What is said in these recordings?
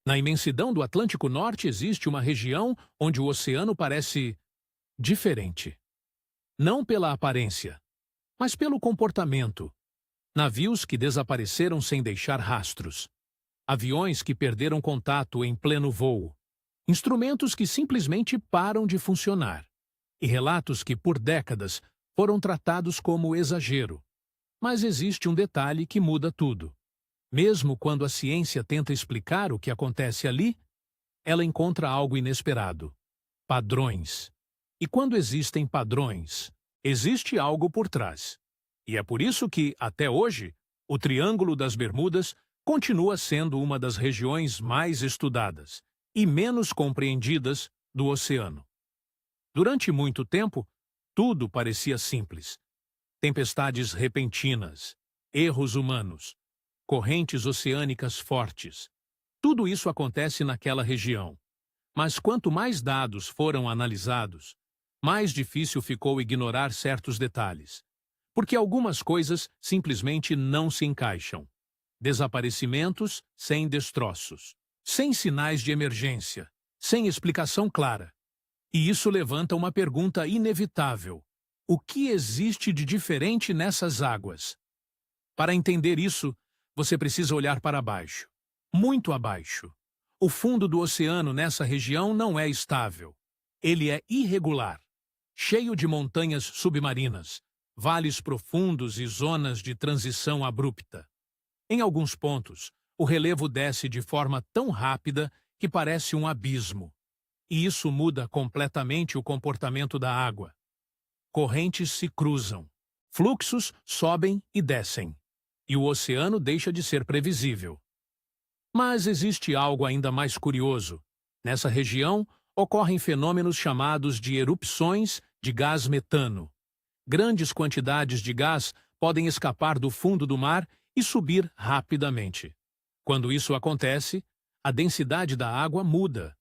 Na imensidão do Atlântico Norte existe uma região onde o oceano parece diferente. Não pela aparência, mas pelo comportamento. Navios que desapareceram sem deixar rastros. Aviões que perderam contato em pleno voo. Instrumentos que simplesmente param de funcionar. E relatos que, por décadas, foram tratados como exagero. Mas existe um detalhe que muda tudo. Mesmo quando a ciência tenta explicar o que acontece ali, ela encontra algo inesperado. Padrões. E quando existem padrões, existe algo por trás. E é por isso que, até hoje, o Triângulo das Bermudas continua sendo uma das regiões mais estudadas e menos compreendidas do oceano. Durante muito tempo, tudo parecia simples. Tempestades repentinas, erros humanos, correntes oceânicas fortes. Tudo isso acontece naquela região. Mas quanto mais dados foram analisados, mais difícil ficou ignorar certos detalhes. Porque algumas coisas simplesmente não se encaixam. Desaparecimentos sem destroços, sem sinais de emergência, sem explicação clara. E isso levanta uma pergunta inevitável. O que existe de diferente nessas águas? Para entender isso, você precisa olhar para baixo. Muito abaixo. O fundo do oceano nessa região não é estável. Ele é irregular, cheio de montanhas submarinas, vales profundos e zonas de transição abrupta. Em alguns pontos, o relevo desce de forma tão rápida que parece um abismo. E isso muda completamente o comportamento da água. Correntes se cruzam, fluxos sobem e descem, e o oceano deixa de ser previsível. Mas existe algo ainda mais curioso. Nessa região, ocorrem fenômenos chamados de erupções de gás metano. Grandes quantidades de gás podem escapar do fundo do mar e subir rapidamente. Quando isso acontece, a densidade da água muda.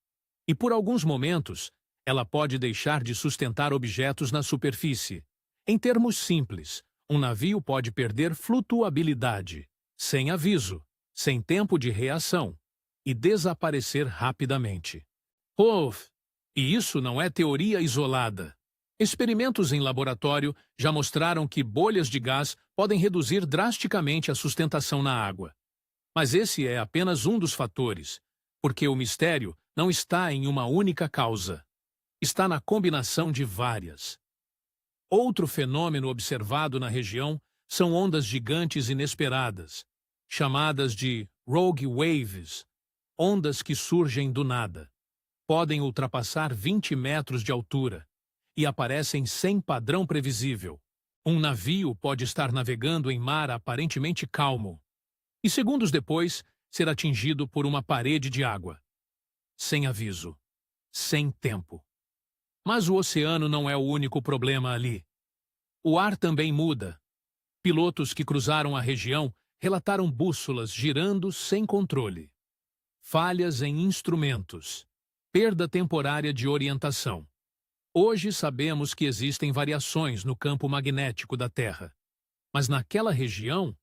E por alguns momentos, ela pode deixar de sustentar objetos na superfície. Em termos simples, um navio pode perder flutuabilidade, sem aviso, sem tempo de reação, e desaparecer rapidamente. E isso não é teoria isolada. Experimentos em laboratório já mostraram que bolhas de gás podem reduzir drasticamente a sustentação na água. Mas esse é apenas um dos fatores, porque o mistério não está em uma única causa. Está na combinação de várias. Outro fenômeno observado na região são ondas gigantes inesperadas, chamadas de rogue waves, ondas que surgem do nada. Podem ultrapassar 20 metros de altura e aparecem sem padrão previsível. Um navio pode estar navegando em mar aparentemente calmo e, segundos depois, ser atingido por uma parede de água. Sem aviso, sem tempo. Mas o oceano não é o único problema ali. O ar também muda. Pilotos que cruzaram a região relataram bússolas girando sem controle. Falhas em instrumentos. Perda temporária de orientação. Hoje sabemos que existem variações no campo magnético da Terra. Mas naquela região,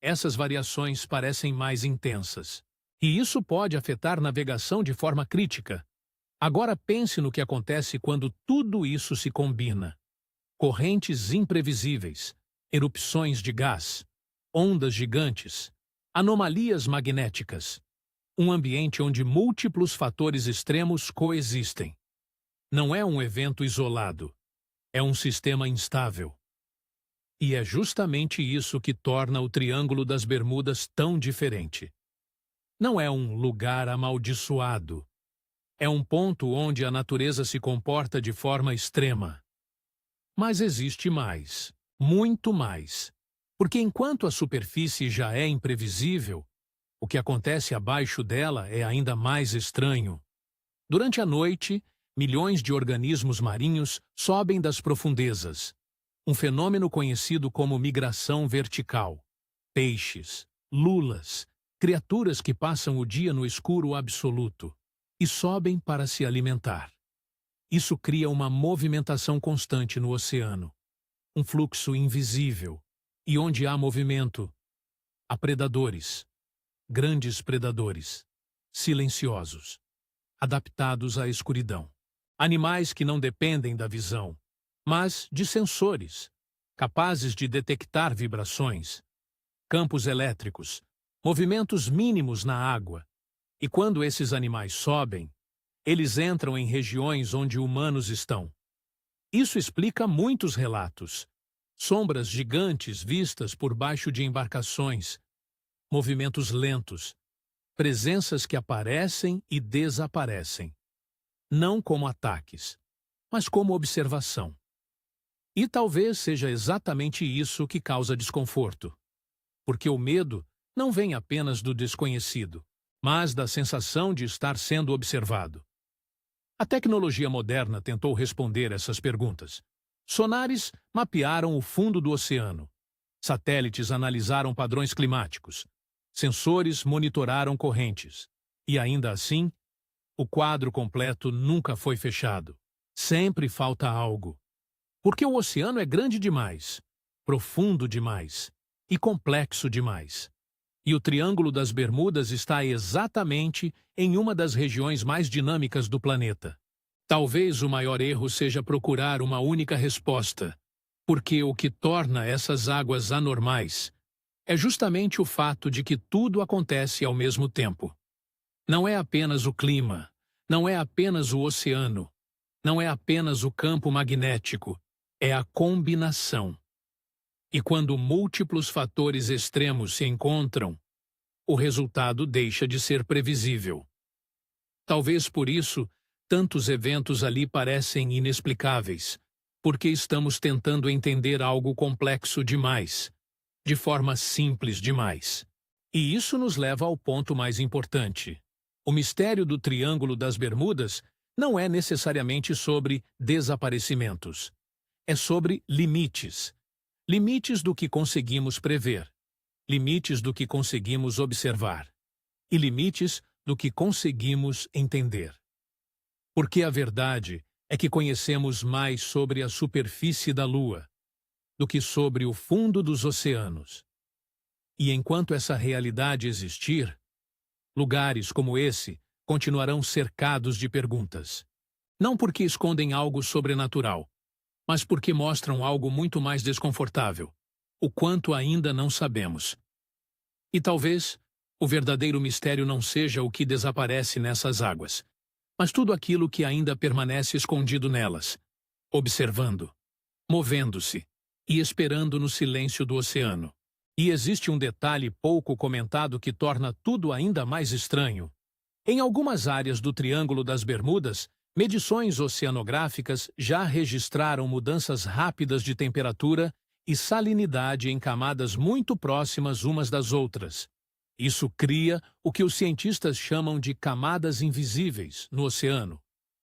essas variações parecem mais intensas. E isso pode afetar navegação de forma crítica. Agora pense no que acontece quando tudo isso se combina. Correntes imprevisíveis, erupções de gás, ondas gigantes, anomalias magnéticas. Um ambiente onde múltiplos fatores extremos coexistem. Não é um evento isolado. É um sistema instável. E é justamente isso que torna o Triângulo das Bermudas tão diferente. Não é um lugar amaldiçoado. É um ponto onde a natureza se comporta de forma extrema. Mas existe mais, muito mais. Porque enquanto a superfície já é imprevisível, o que acontece abaixo dela é ainda mais estranho. Durante a noite, milhões de organismos marinhos sobem das profundezas. Um fenômeno conhecido como migração vertical. Peixes, lulas, criaturas que passam o dia no escuro absoluto e sobem para se alimentar. Isso cria uma movimentação constante no oceano, um fluxo invisível, e onde há movimento, há predadores, grandes predadores. silenciosos, adaptados à escuridão. Animais que não dependem da visão, mas de sensores, capazes de detectar vibrações, campos elétricos, movimentos mínimos na água. E quando esses animais sobem, eles entram em regiões onde humanos estão. Isso explica muitos relatos. Sombras gigantes vistas por baixo de embarcações, movimentos lentos, presenças que aparecem e desaparecem. Não como ataques, mas como observação. E talvez seja exatamente isso que causa desconforto. Porque o medo não vem apenas do desconhecido, mas da sensação de estar sendo observado. A tecnologia moderna tentou responder essas perguntas. Sonares mapearam o fundo do oceano. Satélites analisaram padrões climáticos. Sensores monitoraram correntes. E ainda assim, o quadro completo nunca foi fechado. Sempre falta algo. Porque o oceano é grande demais, profundo demais e complexo demais. E o Triângulo das Bermudas está exatamente em uma das regiões mais dinâmicas do planeta. Talvez o maior erro seja procurar uma única resposta, porque o que torna essas águas anormais é justamente o fato de que tudo acontece ao mesmo tempo. Não é apenas o clima, não é apenas o oceano, não é apenas o campo magnético, é a combinação. E quando múltiplos fatores extremos se encontram, o resultado deixa de ser previsível. Talvez por isso, tantos eventos ali parecem inexplicáveis, porque estamos tentando entender algo complexo demais, de forma simples demais. E isso nos leva ao ponto mais importante. O mistério do Triângulo das Bermudas não é necessariamente sobre desaparecimentos. É sobre limites. Limites do que conseguimos prever. Limites do que conseguimos observar. E limites do que conseguimos entender. Porque a verdade é que conhecemos mais sobre a superfície da Lua do que sobre o fundo dos oceanos. E enquanto essa realidade existir, lugares como esse continuarão cercados de perguntas. Não porque escondem algo sobrenatural, mas porque mostram algo muito mais desconfortável, o quanto ainda não sabemos. E talvez o verdadeiro mistério não seja o que desaparece nessas águas, mas tudo aquilo que ainda permanece escondido nelas, observando, movendo-se e esperando no silêncio do oceano. E existe um detalhe pouco comentado que torna tudo ainda mais estranho. Em algumas áreas do Triângulo das Bermudas, medições oceanográficas já registraram mudanças rápidas de temperatura e salinidade em camadas muito próximas umas das outras. Isso cria o que os cientistas chamam de camadas invisíveis no oceano,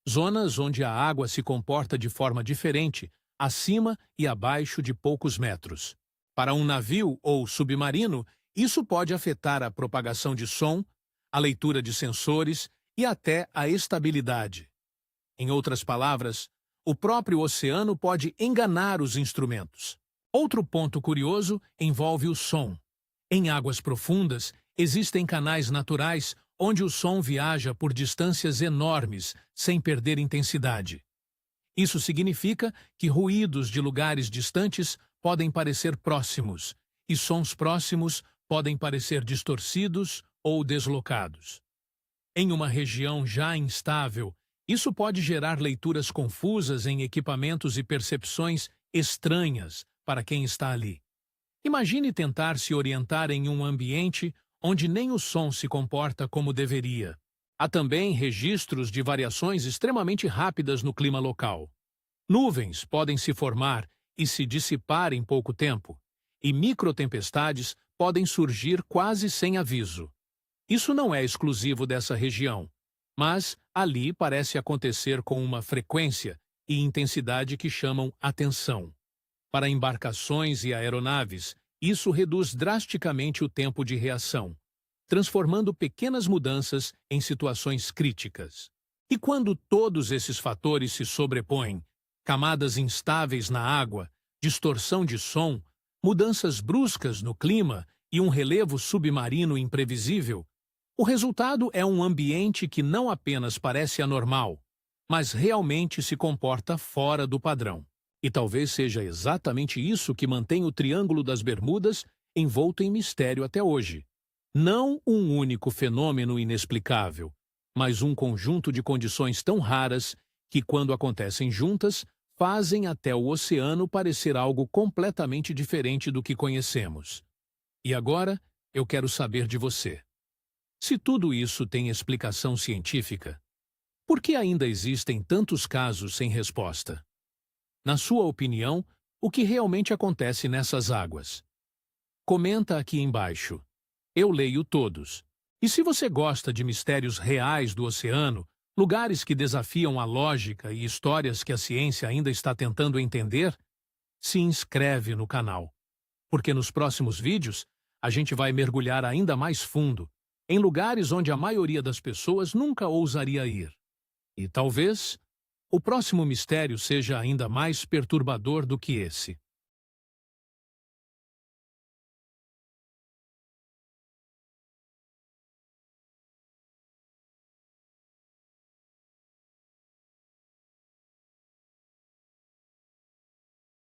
zonas onde a água se comporta de forma diferente, acima e abaixo de poucos metros. Para um navio ou submarino, isso pode afetar a propagação de som, a leitura de sensores e até a estabilidade. Em outras palavras, o próprio oceano pode enganar os instrumentos. Outro ponto curioso envolve o som. Em águas profundas, existem canais naturais onde o som viaja por distâncias enormes, sem perder intensidade. Isso significa que ruídos de lugares distantes podem parecer próximos, e sons próximos podem parecer distorcidos ou deslocados. Em uma região já instável, isso pode gerar leituras confusas em equipamentos e percepções estranhas para quem está ali. Imagine tentar se orientar em um ambiente onde nem o som se comporta como deveria. Há também registros de variações extremamente rápidas no clima local. Nuvens podem se formar e se dissipar em pouco tempo, e microtempestades podem surgir quase sem aviso. Isso não é exclusivo dessa região, mas ali parece acontecer com uma frequência e intensidade que chamam atenção. Para embarcações e aeronaves, isso reduz drasticamente o tempo de reação, transformando pequenas mudanças em situações críticas. E quando todos esses fatores se sobrepõem, camadas instáveis na água, distorção de som, mudanças bruscas no clima e um relevo submarino imprevisível, O resultado é um ambiente que não apenas parece anormal, mas realmente se comporta fora do padrão. E talvez seja exatamente isso que mantém o Triângulo das Bermudas envolto em mistério até hoje. Não um único fenômeno inexplicável, mas um conjunto de condições tão raras que, quando acontecem juntas, fazem até o oceano parecer algo completamente diferente do que conhecemos. E agora, eu quero saber de você. Se tudo isso tem explicação científica, por que ainda existem tantos casos sem resposta? Na sua opinião, o que realmente acontece nessas águas? Comenta aqui embaixo. Eu leio todos. E se você gosta de mistérios reais do oceano, lugares que desafiam a lógica e histórias que a ciência ainda está tentando entender, se inscreve no canal. Porque nos próximos vídeos, a gente vai mergulhar ainda mais fundo, em lugares onde a maioria das pessoas nunca ousaria ir. E talvez o próximo mistério seja ainda mais perturbador do que esse.